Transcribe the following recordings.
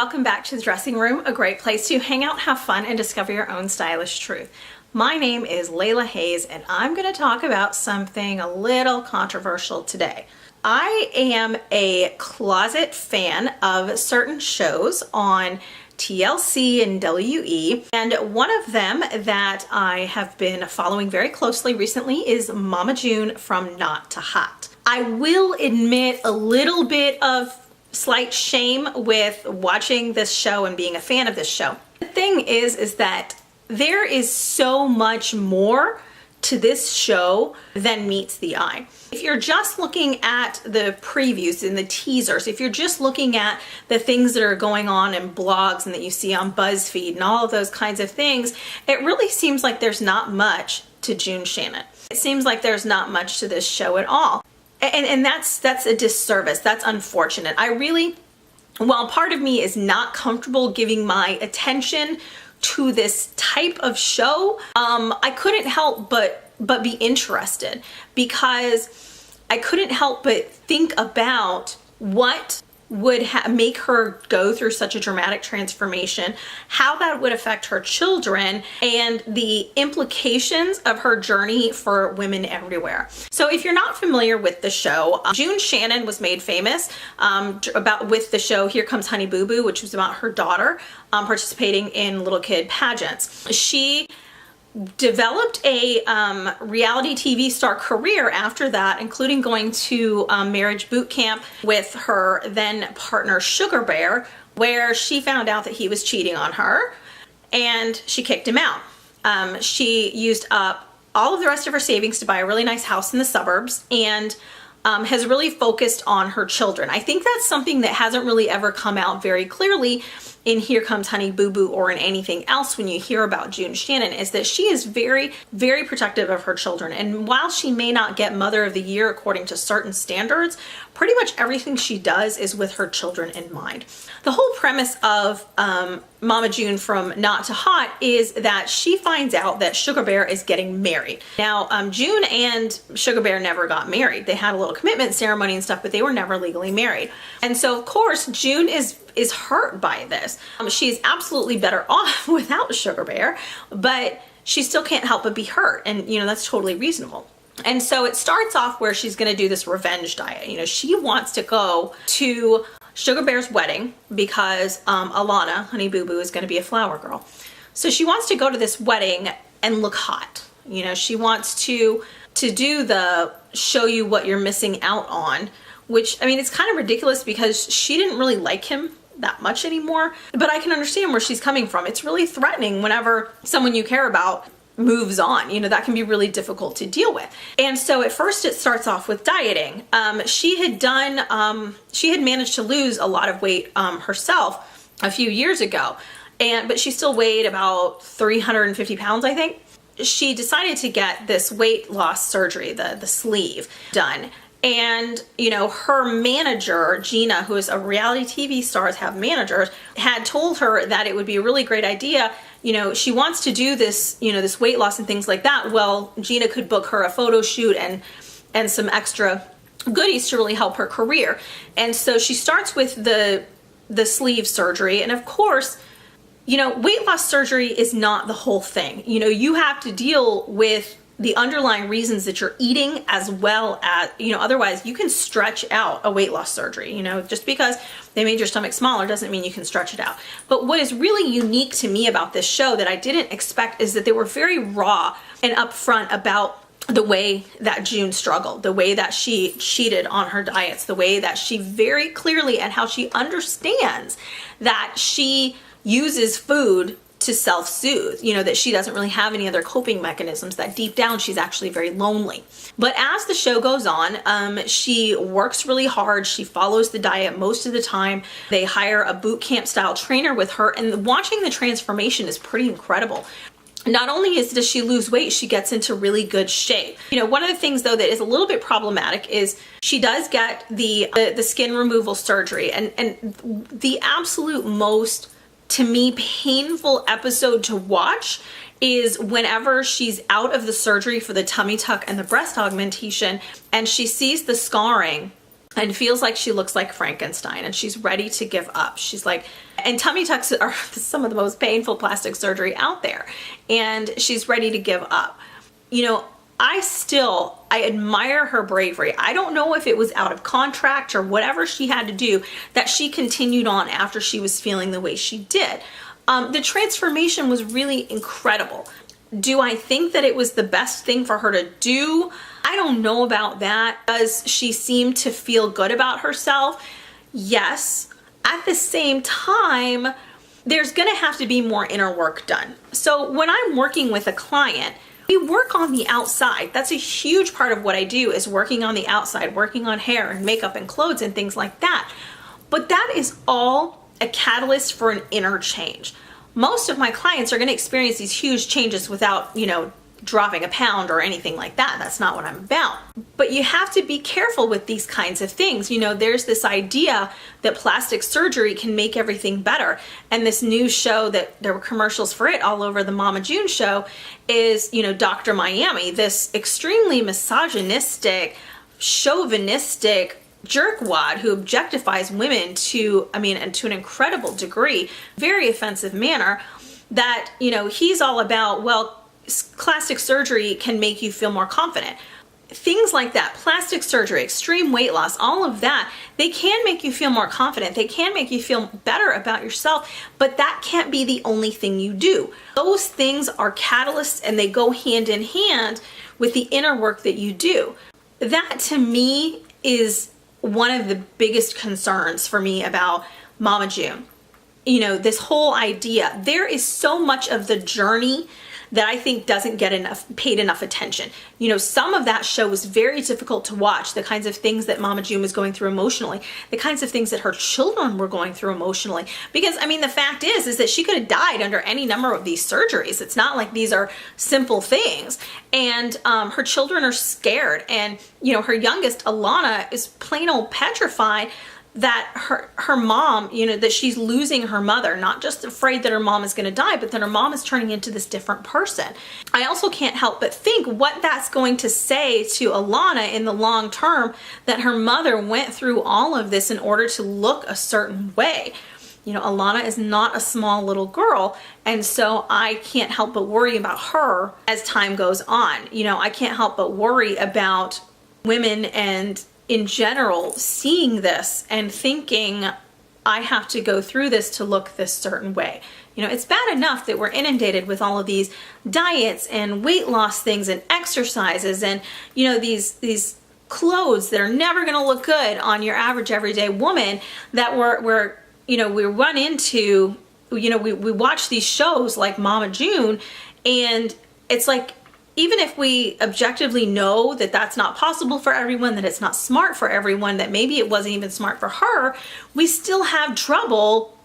welcome back to the dressing room, a great place to hang out, have fun, and discover your own stylish truth. My name is Leila Hayes, and I'm going to talk about something a little controversial today. I am a closet fan of certain shows on TLC and WE, and one of them that I have been following very closely recently is Mama June from Not to Hot. I will admit a little bit of slight shame with watching this show and being a fan of this show. The thing is that there is so much more to this show than meets the eye. If you're just looking at the previews and the teasers, if you're just looking at the things that are going on in blogs and that you see on BuzzFeed and all of those kinds of things, it really seems like there's not much to June Shannon. It seems like there's not much to this show at all. And that's a disservice. That's unfortunate. While part of me is not comfortable giving my attention to this type of show, I couldn't help but be interested, because I couldn't help but think about what would make her go through such a dramatic transformation, how that would affect her children, and the implications of her journey for women everywhere. So if you're not familiar with the show, June Shannon was made famous with the show Here Comes Honey Boo Boo, which was about her daughter participating in little kid pageants. She developed a reality TV star career after that, including going to marriage boot camp with her then partner Sugar Bear, where she found out that he was cheating on her and she kicked him out. She used up all of the rest of her savings to buy a really nice house in the suburbs and has really focused on her children. I think that's something that hasn't really ever come out very clearly in Here Comes Honey Boo Boo or in anything else when you hear about June Shannon, is that she is very, very protective of her children. And while she may not get Mother of the Year according to certain standards, pretty much everything she does is with her children in mind. The whole premise of Mama June from Not to Hot is that she finds out that Sugar Bear is getting married. Now, June and Sugar Bear never got married. They had a little commitment ceremony and stuff, but they were never legally married. And so, of course, June is hurt by this. She's absolutely better off without Sugar Bear, but she still can't help but be hurt. And, that's totally reasonable. And so it starts off where she's going to do this revenge diet. She wants to go to Sugar Bear's wedding because Alana, Honey Boo Boo, is going to be a flower girl. So she wants to go to this wedding and look hot. She wants to do the show you what you're missing out on, which, it's kind of ridiculous because she didn't really like him that much anymore, but I can understand where she's coming from. It's really threatening whenever someone you care about moves on. That can be really difficult to deal with. And so at first it starts off with dieting. She had managed to lose a lot of weight herself a few years ago, but she still weighed about 350 pounds, I think. She decided to get this weight loss surgery, the sleeve, done. And, her manager, Gina, who is a reality TV stars have managers, had told her that it would be a really great idea. She wants to do this, this weight loss and things like that. Well, Gina could book her a photo shoot and some extra goodies to really help her career. And so she starts with the sleeve surgery. And of course, weight loss surgery is not the whole thing. You have to deal with the underlying reasons that you're eating, as well as, otherwise you can stretch out a weight loss surgery. Just because they made your stomach smaller doesn't mean you can stretch it out. But what is really unique to me about this show that I didn't expect is that they were very raw and upfront about the way that June struggled, the way that she cheated on her diets, the way that she very clearly, and how she understands that she uses food to self-soothe, that she doesn't really have any other coping mechanisms, that deep down she's actually very lonely. But as the show goes on, she works really hard. She follows the diet most of the time. They hire a boot camp style trainer with her, and watching the transformation is pretty incredible. Not only does she lose weight, she gets into really good shape. One of the things though that is a little bit problematic is she does get the skin removal surgery, and the absolute most, to me, painful episode to watch is whenever she's out of the surgery for the tummy tuck and the breast augmentation, and she sees the scarring and feels like she looks like Frankenstein and she's ready to give up. She's like, and tummy tucks are some of the most painful plastic surgery out there, and she's ready to give up. You know, I admire her bravery. I don't know if it was out of contract or whatever she had to do that she continued on after she was feeling the way she did. The transformation was really incredible. Do I think that it was the best thing for her to do? I don't know about that. Does she seem to feel good about herself? Yes. At the same time, there's gonna have to be more inner work done. So when I'm working with a client, we work on the outside. That's a huge part of what I do, is working on the outside, working on hair and makeup and clothes and things like that. But that is all a catalyst for an inner change. Most of my clients are going to experience these huge changes without, you know, dropping a pound or anything like that. That's not what I'm about. But you have to be careful with these kinds of things. You know, there's this idea that plastic surgery can make everything better. And this new show that there were commercials for it all over the Mama June show is, you know, Dr. Miami, this extremely misogynistic, chauvinistic jerkwad who objectifies women to, and to an incredible degree, very offensive manner, that, you know, he's all about, well, plastic surgery can make you feel more confident. Things like that, plastic surgery, extreme weight loss, all of that, they can make you feel more confident. They can make you feel better about yourself, but that can't be the only thing you do. Those things are catalysts and they go hand in hand with the inner work that you do. That to me is one of the biggest concerns for me about Mama June. You know, this whole idea, there is so much of the journey that I think doesn't get paid enough attention. You know, some of that show was very difficult to watch, the kinds of things that Mama June was going through emotionally, the kinds of things that her children were going through emotionally. Because, the fact is that she could have died under any number of these surgeries. It's not like these are simple things. And her children are scared. And, you know, her youngest, Alana, is plain old petrified that her mom, you know, that she's losing her mother, not just afraid that her mom is going to die, but that her mom is turning into this different person. I also can't help but think what that's going to say to Alana in the long term, that her mother went through all of this in order to look a certain way. You know, Alana is not a small little girl, and so I can't help but worry about her as time goes on. You know, I can't help but worry about women and in general seeing this and thinking, I have to go through this to look this certain way. You know, it's bad enough that we're inundated with all of these diets and weight loss things and exercises and, you know, these clothes that are never going to look good on your average everyday woman, that we're you know, we run into, you know, we watch these shows like Mama June, and it's like, even if we objectively know that that's not possible for everyone, that it's not smart for everyone, that maybe it wasn't even smart for her, we still have trouble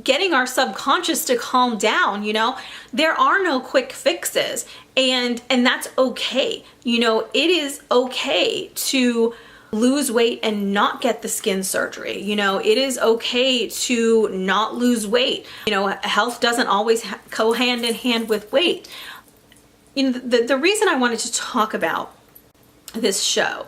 getting our subconscious to calm down. You know, there are no quick fixes, and that's okay. You know, it is okay to lose weight and not get the skin surgery. You know, it is okay to not lose weight. You know, health doesn't always go hand in hand with weight. You know, the reason I wanted to talk about this show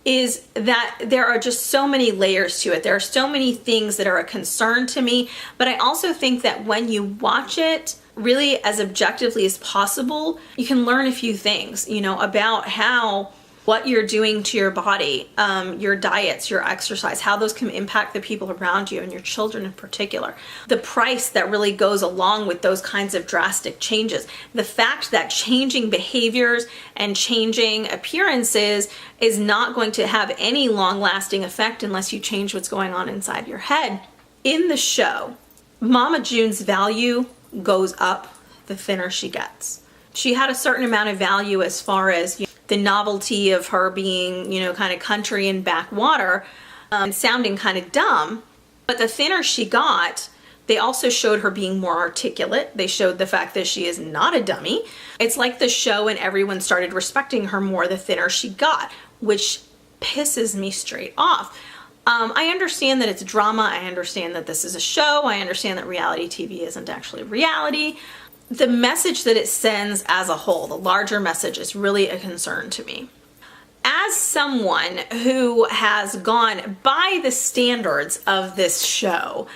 is that there are just so many layers to it. There are so many things that are a concern to me, but I also think that when you watch it really as objectively as possible, you can learn a few things, you know, about how what you're doing to your body, your diets, your exercise, how those can impact the people around you and your children in particular. The price that really goes along with those kinds of drastic changes. The fact that changing behaviors and changing appearances is not going to have any long-lasting effect unless you change what's going on inside your head. In the show, Mama June's value goes up the thinner she gets. She had a certain amount of value as far as, you know, the novelty of her being, you know, kind of country and backwater, and sounding kind of dumb. But the thinner she got, they also showed her being more articulate. They showed the fact that she is not a dummy. It's like the show and everyone started respecting her more the thinner she got, which pisses me straight off. I understand that it's drama. I understand that this is a show. I understand that reality TV isn't actually reality. The message that it sends as a whole, the larger message, is really a concern to me. As as someone who has gone by the standards of this show,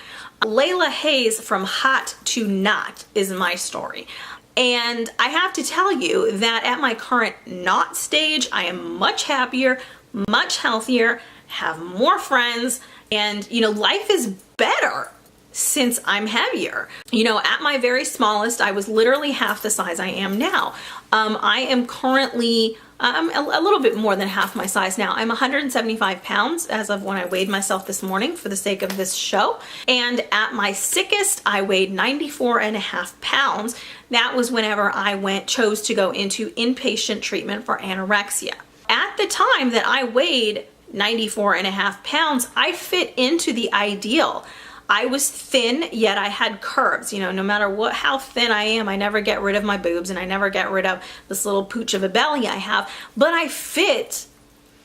Leila Hayes from hot to not is my story. And I have to tell you that at my current not stage, I am much happier, much healthier, have more friends, and life is better since I'm heavier. At my very smallest, I was literally half the size I am now. I am currently a little bit more than half my size now. I'm 175 pounds as of when I weighed myself this morning for the sake of this show. And at my sickest, I weighed 94.5 pounds. That was whenever I chose to go into inpatient treatment for anorexia. At the time that I weighed 94.5 pounds, I fit into the ideal. I was thin, yet I had curves. No matter how thin I am, I never get rid of my boobs and I never get rid of this little pooch of a belly I have, but I fit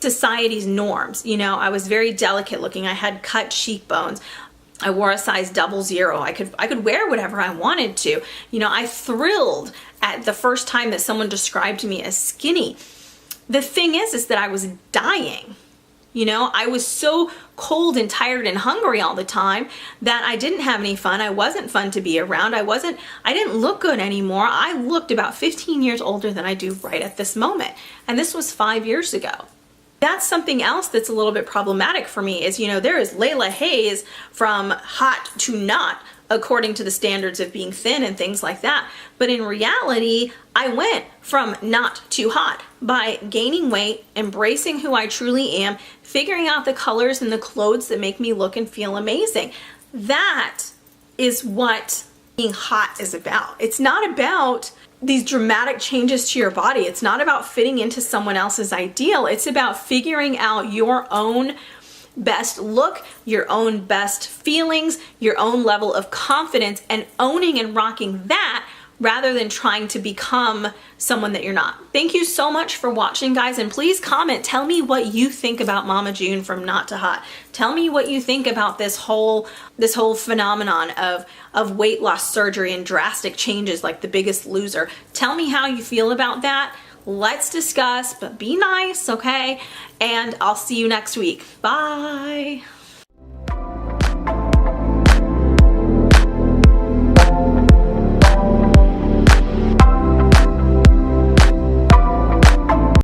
society's norms. I was very delicate looking. I had cut cheekbones. I wore a size 00. I could wear whatever I wanted to. I thrilled at the first time that someone described me as skinny. The thing is that I was dying. I was so cold and tired and hungry all the time that I didn't have any fun. I wasn't fun to be around. I didn't look good anymore. I looked about 15 years older than I do right at this moment. And this was 5 years ago. That's something else that's a little bit problematic for me is, there is Leila Hayes from hot to not, according to the standards of being thin and things like that. But in reality, I went from not to hot by gaining weight, embracing who I truly am, figuring out the colors and the clothes that make me look and feel amazing. That is what being hot is about. It's not about these dramatic changes to your body. It's not about fitting into someone else's ideal. It's about figuring out your own best look, your own best feelings, your own level of confidence, and owning and rocking that rather than trying to become someone that you're not. Thank you so much for watching, guys, and please comment. Tell me what you think about Mama June from not to hot. Tell me what you think about this whole phenomenon of weight loss surgery and drastic changes like The Biggest Loser. Tell me how you feel about that. Let's discuss, but be nice, okay? And I'll see you next week. Bye.